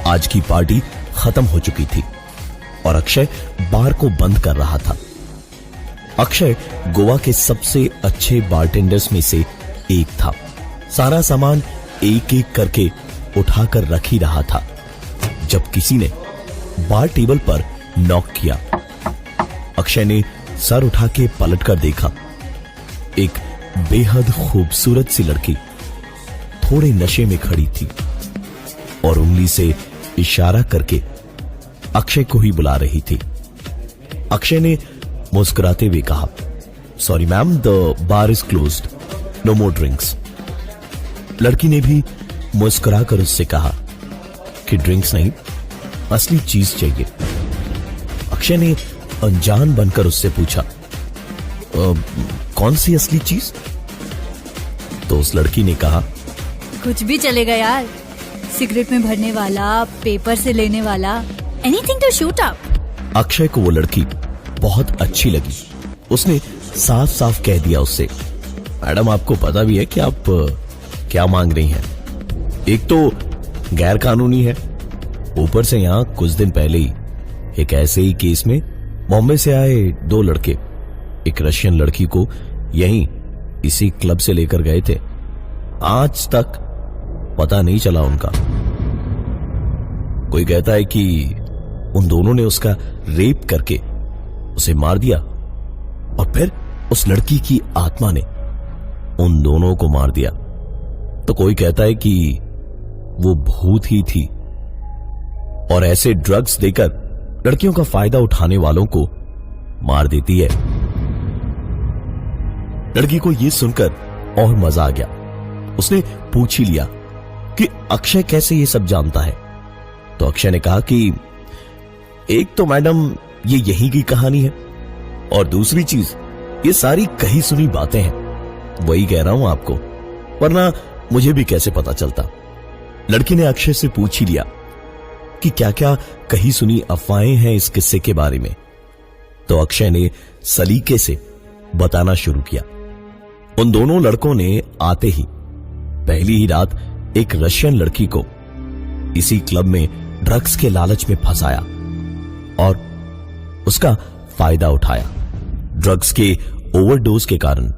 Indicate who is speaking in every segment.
Speaker 1: आज की पार्टी खत्म हो चुकी थी और अक्षय बार को बंद कर रहा था। अक्षय गोवा के सबसे अच्छे बारटेंडर्स में से एक था। सारा सामान एक एक करके उठाकर रख ही रहा था जब किसी ने बार टेबल पर नॉक किया। अक्षय ने सर उठा के पलट कर देखा। एक बेहद खूबसूरत सी लड़की थोड़े नशे में खड़ी थी और उंगली से इशारा करके अक्षय को ही बुला रही थी। अक्षय ने मुस्कुराते हुए कहा, sorry ma'am, the bar is closed, no more drinks. लड़की ने भी मुस्कुराकर उससे कहा कि ड्रिंक्स नहीं, असली चीज चाहिए। अक्षय ने अनजान बनकर उससे पूछा, कौन सी असली चीज? तो उस लड़की ने कहा,
Speaker 2: कुछ भी चलेगा यार, सिगरेट में भरने वाला, पेपर से लेने वाला, anything to shoot up.
Speaker 1: Akshay को वो लड़की बहुत अच्छी लगी। उसने साफ साफ कह दिया उससे, मैडम आपको पता भी है कि आप क्या मांग रही हैं? एक तो गैर कानूनी है, ऊपर से यहां कुछ दिन पहले ही एक ऐसे ही केस में बॉम्बे से आए 2 लड़के एक रशियन लड़की को यहीं इसी क्लब से लेकर गए थे। आज तक पता नहीं चला उनका। कोई कहता है कि उन दोनों ने उसका रेप करके उसे मार दिया और फिर उस लड़की की आत्मा ने उन दोनों को मार दिया। तो कोई कहता है कि वो भूत ही थी और ऐसे ड्रग्स देकर लड़कियों का फायदा उठाने वालों को मार देती है। लड़की को यह सुनकर और मजा आ गया। उसने पूछ ही लिया कि अक्षय कैसे ये सब जानता है। तो अक्षय ने कहा कि एक तो मैडम ये यहीं की कहानी है और दूसरी चीज ये सारी कही सुनी बातें हैं। वही कह रहा हूं आपको, वरना मुझे भी कैसे पता चलता। लड़की ने अक्षय से पूछ ही लिया कि क्या क्या कही सुनी अफवाहें हैं इस किस्से के बारे में। तो अक्षय ने सलीके से बताना शुरू किया। उन दोनों लड़कों ने आते ही पहली ही रात एक रशियन लड़की को इसी क्लब में ड्रग्स के लालच में फंसाया और उसका फायदा उठाया। ड्रग्स के ओवरडोज के कारण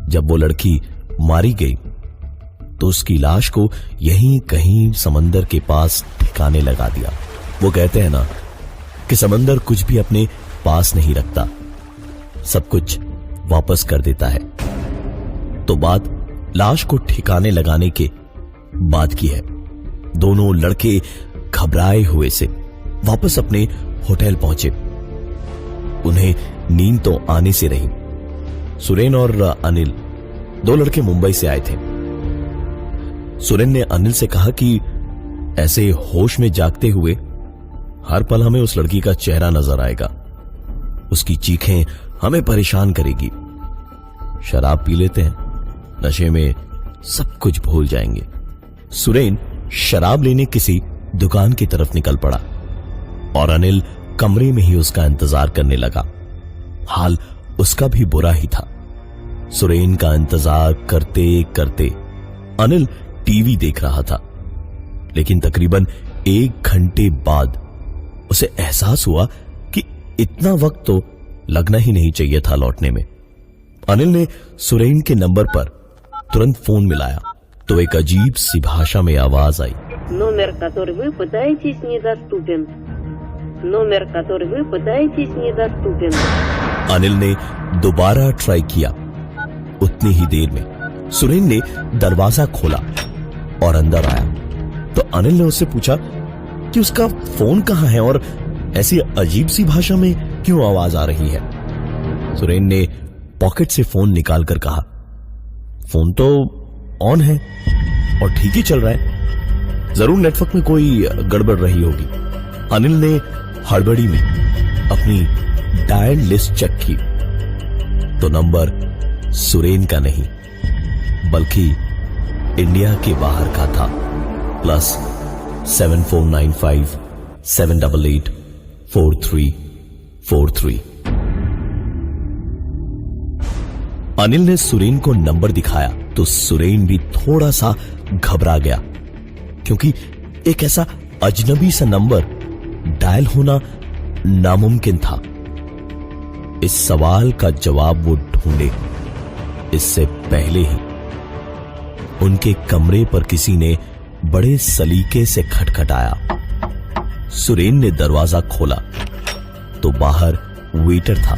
Speaker 1: जब वो लड़की मारी गई तो उसकी लाश को यहीं कहीं समंदर के पास ठिकाने लगा दिया। वो कहते हैं ना कि समंदर कुछ भी अपने पास नहीं रखता, सब कुछ वापस कर देता है। तो बात लाश को ठिकाने लगाने के बाद की है। दोनों लड़के घबराए हुए से वापस अपने होटल पहुंचे। उन्हें नींद तो आने से रही। सुरेन और अनिल 2 लड़के मुंबई से आए थे। सुरेन ने अनिल से कहा कि ऐसे होश में जागते हुए हर पल हमें उस लड़की का चेहरा नजर आएगा, उसकी चीखें हमें परेशान करेगी। शराब पी लेते हैं, नशे में सब कुछ भूल जाएंगे। सुरेन शराब लेने किसी दुकान की तरफ निकल पड़ा और अनिल कमरे में ही उसका इंतजार करने लगा। हाल उसका भी बुरा ही था। सुरेन का इंतजार करते करते अनिल टीवी देख रहा था, लेकिन तकरीबन 1 घंटे बाद उसे एहसास हुआ कि इतना वक्त तो लगना ही नहीं चाहिए था लौटने में। अनिल ने सुरेन के नंबर पर तुरंत फोन मिलाया तो एक अजीब सी भाषा में आवाज आई,
Speaker 3: नंबर который вы пытаетесь недоступен। नंबर который вы पताएтесь недоступен।
Speaker 1: अनिल ने दोबारा ट्राई किया। उतनी ही देर में सुरेन ने दरवाजा खोला और अंदर आया। तो अनिल ने उससे पूछा कि उसका फोन कहां है और ऐसी अजीब सी भाषा में क्यों आवाज आ रही है। सुरेन ने पॉकेट से फोन निकालकर कहा, फोन तो ऑन है और ठीक ही चल रहा है, जरूर नेटवर्क में कोई गड़बड़ रही होगी। अनिल ने हड़बड़ी में अपनी डायल लिस्ट चेक की तो नंबर सुरेन का नहीं बल्कि इंडिया के बाहर का था, +7495 788 4343। अनिल ने सुरेन को नंबर दिखाया तो सुरेन भी थोड़ा सा घबरा गया, क्योंकि एक ऐसा अजनबी सा नंबर डायल होना नामुमकिन था। इस सवाल का जवाब वो ढूंढे इससे पहले ही उनके कमरे पर किसी ने बड़े सलीके से खटखटाया। सुरेन ने दरवाजा खोला तो बाहर वेटर था,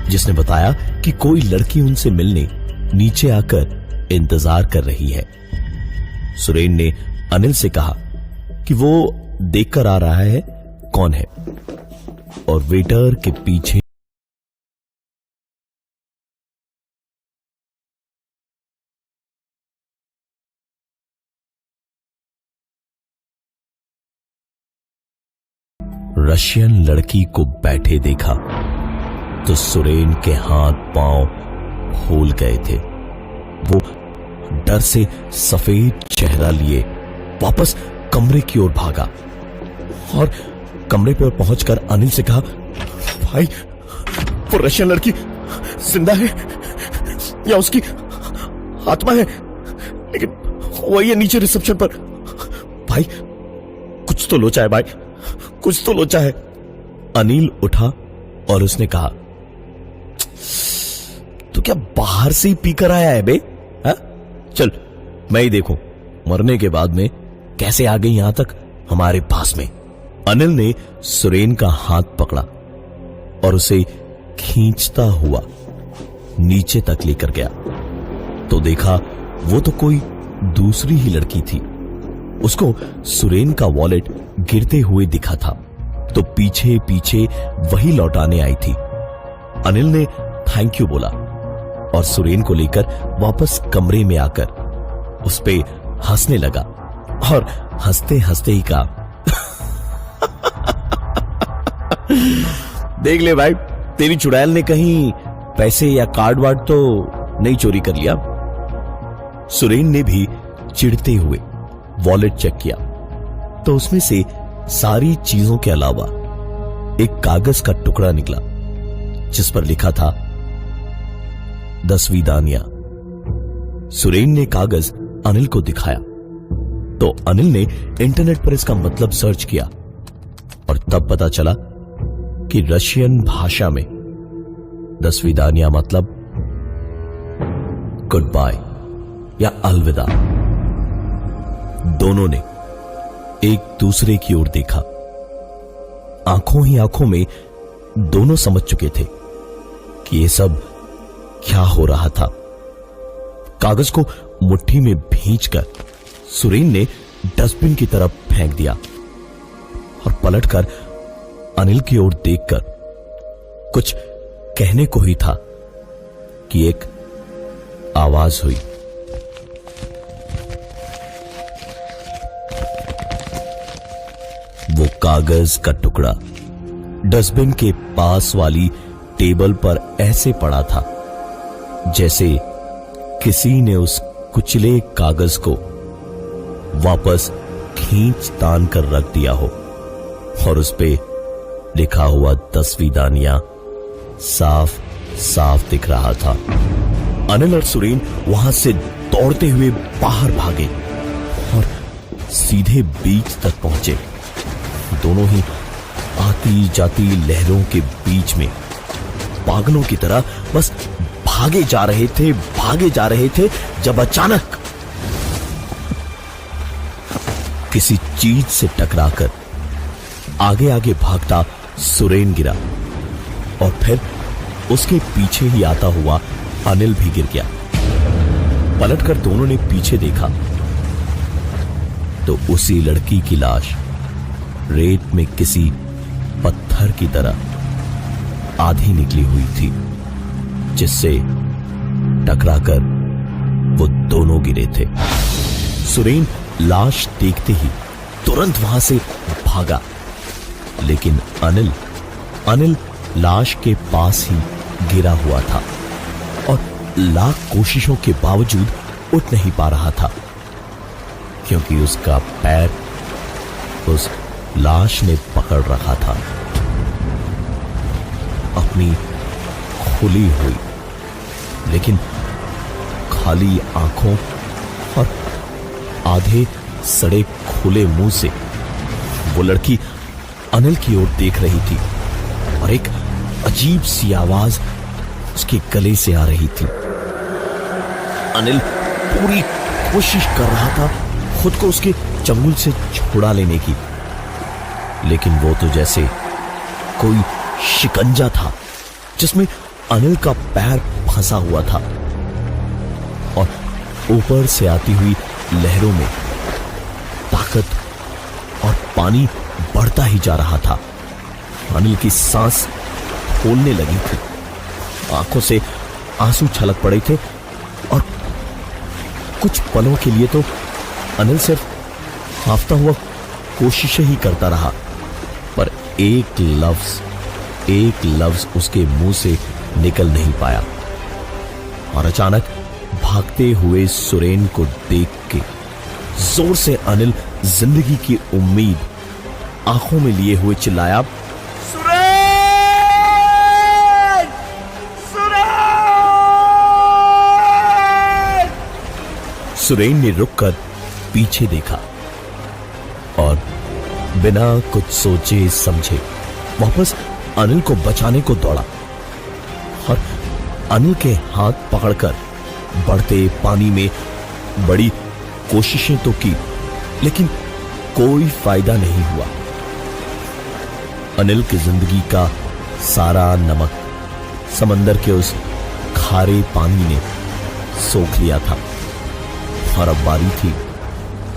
Speaker 1: जिसने बताया कि कोई लड़की उनसे मिलने नीचे आकर इंतजार कर रही है। सुरेन ने अनिल से कहा कि वो देखकर आ रहा है कौन है, और वेटर के पीछे रशियन लड़की को बैठे देखा तो सुरेन के हाथ पांव फूल गए थे। वो डर से सफेद चेहरा लिए वापस कमरे की ओर भागा और कमरे पर पहुंचकर अनिल से कहा, भाई वो रशियन लड़की जिंदा है या उसकी आत्मा है? लेकिन वही है नीचे रिसेप्शन पर। भाई कुछ तो लोचा है, भाई कुछ तो लोचा है। अनिल उठा और उसने कहा, तू क्या बाहर से ही पीकर आया है बे? हा? चल मैं ही देखूं मरने के बाद में कैसे आ गई यहां तक हमारे पास में। अनिल ने सुरेन का हाथ पकड़ा और उसे खींचता हुआ नीचे तक लेकर गया तो देखा वो तो कोई दूसरी ही लड़की थी। उसको सुरेन का वॉलेट गिरते हुए दिखा था तो पीछे पीछे वही लौटाने आई थी। अनिल ने थैंक यू बोला और सुरेन को लेकर वापस कमरे में आकर उस पे हंसने लगा और हंसते हंसते ही कहा, देख ले भाई, तेरी चुड़ैल ने कहीं पैसे या कार्ड वार्ड तो नहीं चोरी कर लिया? सुरेन ने भी चिढ़ते हुए वॉलेट चेक किया तो उसमें से सारी चीजों के अलावा एक कागज का टुकड़ा निकला जिस पर लिखा था 10वीं दानिया। सुरेन ने कागज अनिल को दिखाया तो अनिल ने इंटरनेट पर इसका मतलब सर्च किया और तब पता चला कि रशियन भाषा में 10वीं दानिया मतलब गुड बाय या अलविदा। दोनों ने एक दूसरे की ओर देखा। आंखों ही आंखों में दोनों समझ चुके थे कि ये सब क्या हो रहा था। कागज को मुट्ठी में भींचकर सुरेन ने डस्टबिन की तरफ फेंक दिया और पलटकर अनिल की ओर देखकर कुछ कहने को ही था कि एक आवाज हुई, वो कागज का टुकड़ा डस्टबिन के पास वाली टेबल पर ऐसे पड़ा था जैसे किसी ने उस कुचले कागज को वापस खींच तान कर रख दिया हो और उस पे लिखा हुआ 10वीं दानिया साफ साफ दिख रहा था। अनिल और सुरेन वहां से दौड़ते हुए बाहर भागे और सीधे बीच तक पहुंचे। दोनों ही आती जाती लहरों के बीच में पागलों की तरह बस भागे जा रहे थे जब अचानक किसी चीज से टकराकर आगे आगे भागता सुरेन गिरा और फिर उसके पीछे ही आता हुआ अनिल भी गिर गया। पलटकर दोनों ने पीछे देखा तो उसी लड़की की लाश रेत में किसी पत्थर की तरह आधी निकली हुई थी जिससे टकराकर वो दोनों गिरे थे। सुरेन लाश देखते ही तुरंत वहां से भागा, लेकिन अनिल लाश के पास ही गिरा हुआ था और लाख कोशिशों के बावजूद उठ नहीं पा रहा था क्योंकि उसका पैर उस लाश ने पकड़ रखा था। अपनी खुली हुई लेकिन खाली आंखों और आधे सड़े खुले मुंह से वो लड़की अनिल की ओर देख रही थी और एक अजीब सी आवाज उसके गले से आ रही थी। अनिल पूरी कोशिश कर रहा था खुद को उसके चंगुल से छुड़ा लेने की, लेकिन वो तो जैसे कोई शिकंजा था जिसमें अनिल का पैर फंसा हुआ था और ऊपर से आती हुई लहरों में ताकत और पानी बढ़ता ही जा रहा था। अनिल की सांस फूलने लगी थी, आंखों से आंसू छलक पड़े थे और कुछ पलों के लिए तो अनिल सिर्फ हाफता हुआ कोशिशें ही करता रहा, पर एक लफ्ज उसके मुंह से निकल नहीं पाया। और अचानक भागते हुए सुरेन को देख के जोर से अनिल जिंदगी की उम्मीद आंखों में लिए हुए चिल्लाया, सुरेन ने रुककर पीछे देखा और बिना कुछ सोचे समझे वापस अनिल को बचाने को दौड़ा और अनिल के हाथ पकड़कर बढ़ते पानी में बड़ी कोशिशें तो की, लेकिन कोई फायदा नहीं हुआ। अनिल की जिंदगी का सारा नमक समंदर के उस खारे पानी ने सोख लिया था और अब बारी थी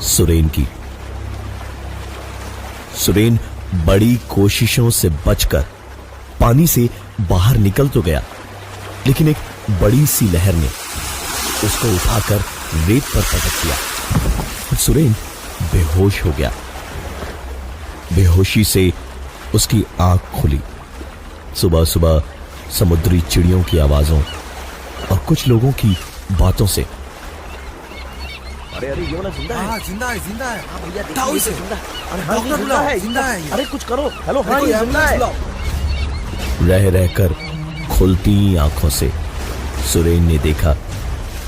Speaker 1: सुरेन की। सुरेन बड़ी कोशिशों से बचकर पानी से बाहर निकल तो गया, लेकिन एक बड़ी सी लहर ने उसको उठाकर रेत पर पटक दिया और सुरेन बेहोश हो गया। बेहोशी से उसकी आंख खुली। सुबह सुबह समुद्री चिड़ियों की आवाजों और कुछ लोगों की बातों से, अरे ये वाला जिंदा है।
Speaker 4: जिंदा है।
Speaker 1: हाँ भैया
Speaker 4: उठाओ इसे।
Speaker 1: जिंदा है।
Speaker 4: डॉक्टर बुलाओ, जिंदा है।
Speaker 1: अरे कुछ करो। हेलो, हाँ
Speaker 4: देखो,
Speaker 1: ये जिंदा है।
Speaker 4: बुलाओ।
Speaker 1: रह रहकर खुलती आंखों से सुरेन ने देखा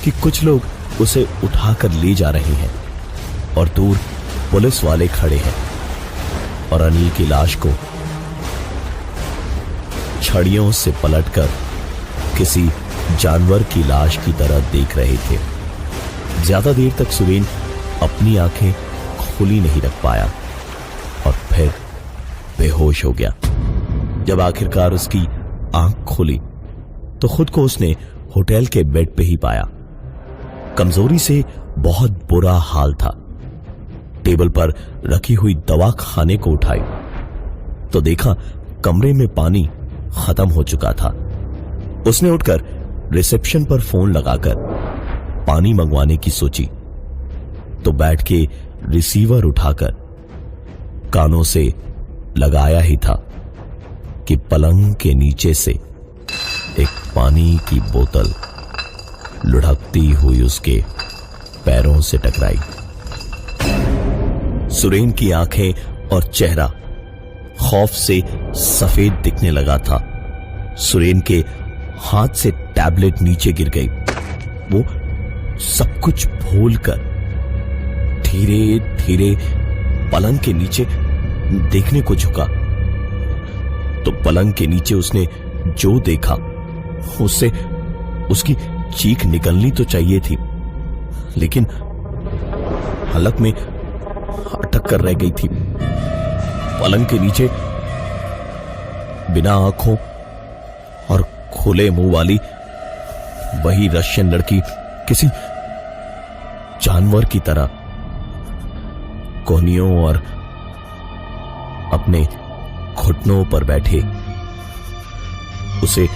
Speaker 1: कि कुछ लोग उसे उठाकर ले जा रहे हैं और दूर पुलिस वाले खड़े हैं और अनिल की लाश को छड़ियों से पलटकर किसी जानवर की लाश की तरह देख रहे थे। ज्यादा देर तक सुरेन अपनी आंखें खुली नहीं रख पाया और फिर बेहोश हो गया। जब आखिरकार उसकी आंख खुली तो खुद को उसने होटल के बेड पे ही पाया। कमजोरी से बहुत बुरा हाल था। टेबल पर रखी हुई दवा खाने को उठाई तो देखा कमरे में पानी खत्म हो चुका था। उसने उठकर रिसेप्शन पर फोन लगाकर पानी मंगवाने की सोची तो बैठ के रिसीवर उठाकर कानों से लगाया ही था कि पलंग के नीचे से एक पानी की बोतल लुढ़कती हुई उसके पैरों से टकराई। सुरेन की आंखें और चेहरा खौफ से सफेद दिखने लगा था। सुरेन के हाथ से टैबलेट नीचे गिर गई। वो सब कुछ भूलकर धीरे धीरे पलंग के नीचे देखने को झुका तो पलंग के नीचे उसने जो देखा उससे उसकी चीख निकलनी तो चाहिए थी, लेकिन हलक में अटक कर रह गई थी। पलंग के नीचे बिना आंखों और खुले मुंह वाली वही रशियन लड़की किसी जानवर की तरह कोहनियों और अपने घुटनों पर बैठे उसे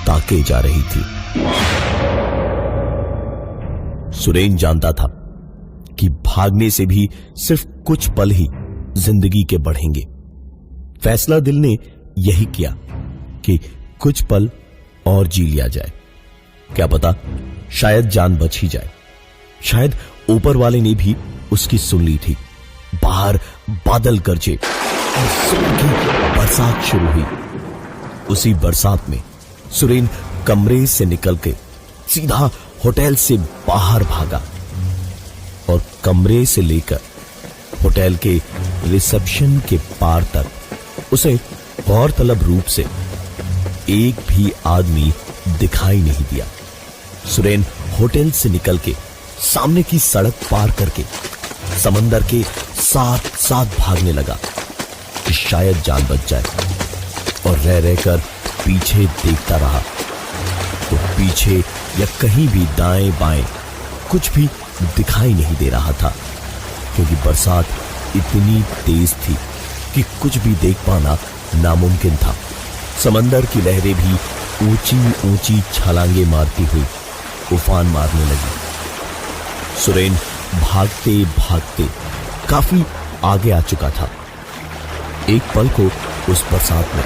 Speaker 1: ताके जा रही थी। सुरेन जानता था कि भागने से भी सिर्फ कुछ पल ही जिंदगी के बढ़ेंगे। फैसला दिल ने यही किया कि कुछ पल और जी लिया जाए। क्या पता शायद जान बच ही जाए। शायद ऊपर वाले ने भी उसकी सुन ली थी। बाहर बादल गरजे और जोर की बरसात शुरू हुई। उसी बरसात में सुरेन कमरे से निकल के सीधा होटल से बाहर भागा और कमरे से लेकर होटल के रिसेप्शन के पार तक उसे गौरतलब रूप से एक भी आदमी दिखाई नहीं दिया। सुरेन होटल से निकल के सामने की सड़क पार करके समंदर के साथ साथ भागने लगा कि शायद जान बच जाए, और रह रहकर पीछे देखता रहा तो पीछे या कहीं भी दाएं बाएं कुछ भी दिखाई नहीं दे रहा था, क्योंकि बरसात इतनी तेज थी कि कुछ भी देख पाना नामुमकिन था। समंदर की लहरें भी ऊंची ऊंची छलांगे मारती हुई उफान मारने लगी। सुरेन भागते भागते काफी आगे आ चुका था। एक पल को उस बरसात में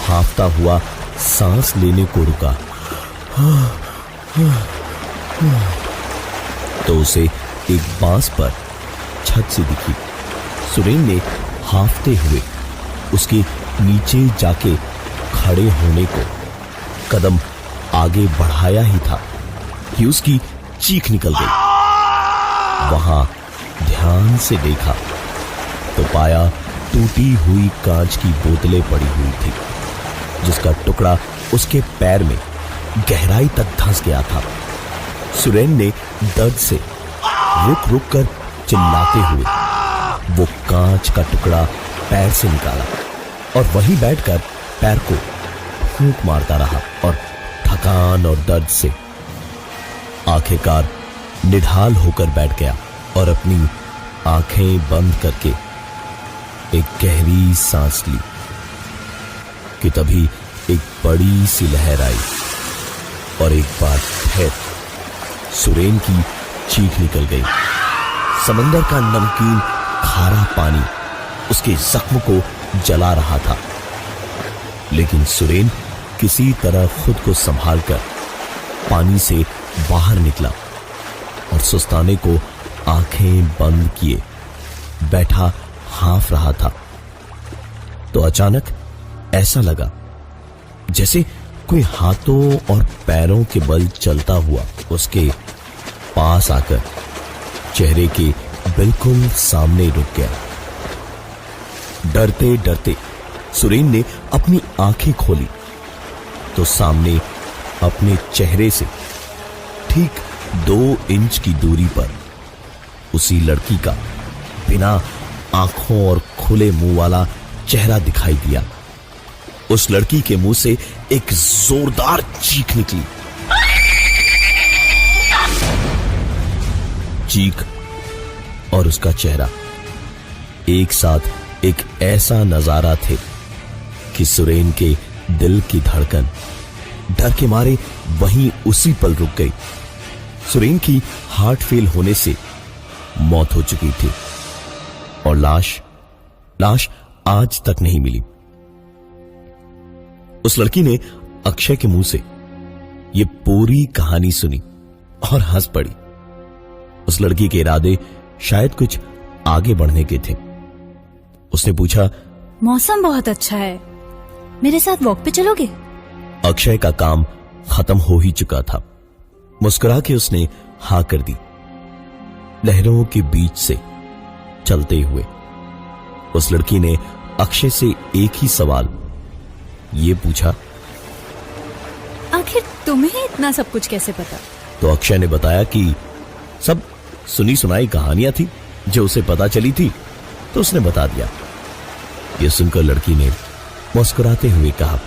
Speaker 1: हांफता हुआ सांस लेने को रुका तो उसे एक बांस पर छत से दिखी। सुरेन ने हांफते हुए उसके नीचे जाके खड़े होने को कदम आगे बढ़ाया ही था कि उसकी चीख निकल गई। वहां ध्यान से देखा तो पाया टूटी हुई कांच की बोतलें पड़ी हुई थी, जिसका टुकड़ा उसके पैर में गहराई तक धंस गया था। सुरेन ने दर्द से रुक रुक कर चिल्लाते हुए वो कांच का टुकड़ा पैर से निकाला और वहीं बैठकर पैर को फूंक मारता रहा और थकान और दर्द से आखिरकार निढाल होकर बैठ गया और अपनी आंखें बंद करके एक गहरी सांस ली कि तभी एक बड़ी सी लहर आई और एक बार फिर सुरेन की चीख निकल गई। समंदर का नमकीन खारा पानी उसके जख्म को जला रहा था, लेकिन सुरेन किसी तरह खुद को संभालकर पानी से बाहर निकला और सुस्ताने को आंखें बंद किए बैठा हांफ रहा था। तो अचानक ऐसा लगा जैसे कोई हाथों और पैरों के बल चलता हुआ उसके पास आकर चेहरे के बिल्कुल सामने रुक गया। डरते डरते सुरेन ने अपनी आंखें खोली तो सामने अपने चेहरे से ठीक 2 इंच की दूरी पर उसी लड़की का बिना आंखों और खुले मुंह वाला चेहरा दिखाई दिया। उस लड़की के मुंह से एक जोरदार चीख निकली। चीख और उसका चेहरा एक साथ एक ऐसा नजारा थे कि सुरेन के दिल की धड़कन डर के मारे वहीं उसी पल रुक गई। सुरेन की हार्ट फेल होने से मौत हो चुकी थी और लाश आज तक नहीं मिली। उस लड़की ने अक्षय के मुंह से ये पूरी कहानी सुनी और हंस पड़ी। उस लड़की के इरादे शायद कुछ आगे बढ़ने के थे। उसने पूछा,
Speaker 2: मौसम बहुत अच्छा है, मेरे साथ वॉक पे चलोगे?
Speaker 1: अक्षय का काम खत्म हो ही चुका था। मुस्कुरा के उसने हाँ कर दी। लहरों के बीच से चलते हुए उस लड़की ने अक्षय से एक ही सवाल ये पूछा,
Speaker 2: आखिर तुम्हें इतना सब कुछ कैसे पता?
Speaker 1: तो अक्षय ने बताया कि सब सुनी सुनाई कहानियां थी जो उसे पता चली थी, तो उसने बता दिया। ये सुनकर लड़की ने मुस्कुराते हुए कहा,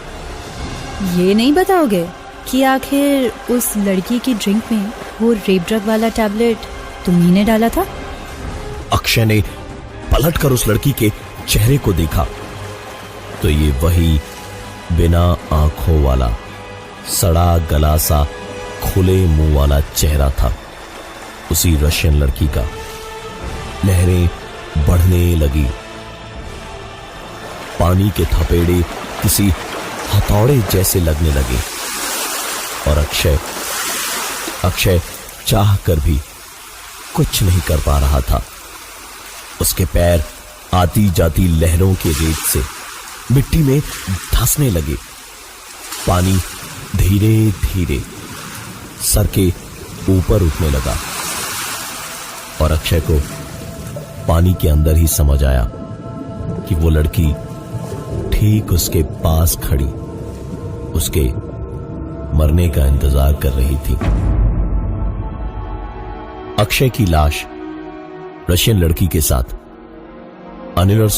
Speaker 2: ये नहीं बताओगे कि आखिर उस लड़की की ड्रिंक में वो रेप ड्रग वाला टैबलेट तुम्ही ने डाला था?
Speaker 1: अक्षय ने पलटकर उस लड़की के चेहरे को देखा तो ये वही बिना आंखों वाला सड़ा गला सा खुले मुंह वाला चेहरा था उसी रशियन लड़की का। लहरें बढ़ने लगी। पानी के थपेड़े किसी हथौड़े जैसे लगने लगे और अक्षय चाह कर भी कुछ नहीं कर पा रहा था। उसके पैर आती जाती लहरों के रेत से मिट्टी में धंसने लगे। पानी धीरे धीरे सर के ऊपर उठने लगा और अक्षय को पानी के अंदर ही समझ आया कि वो लड़की ठीक उसके पास खड़ी उसके मरने का इंतजार कर रही थी। अक्षय की लाश रशियन लड़की के साथ अनिल और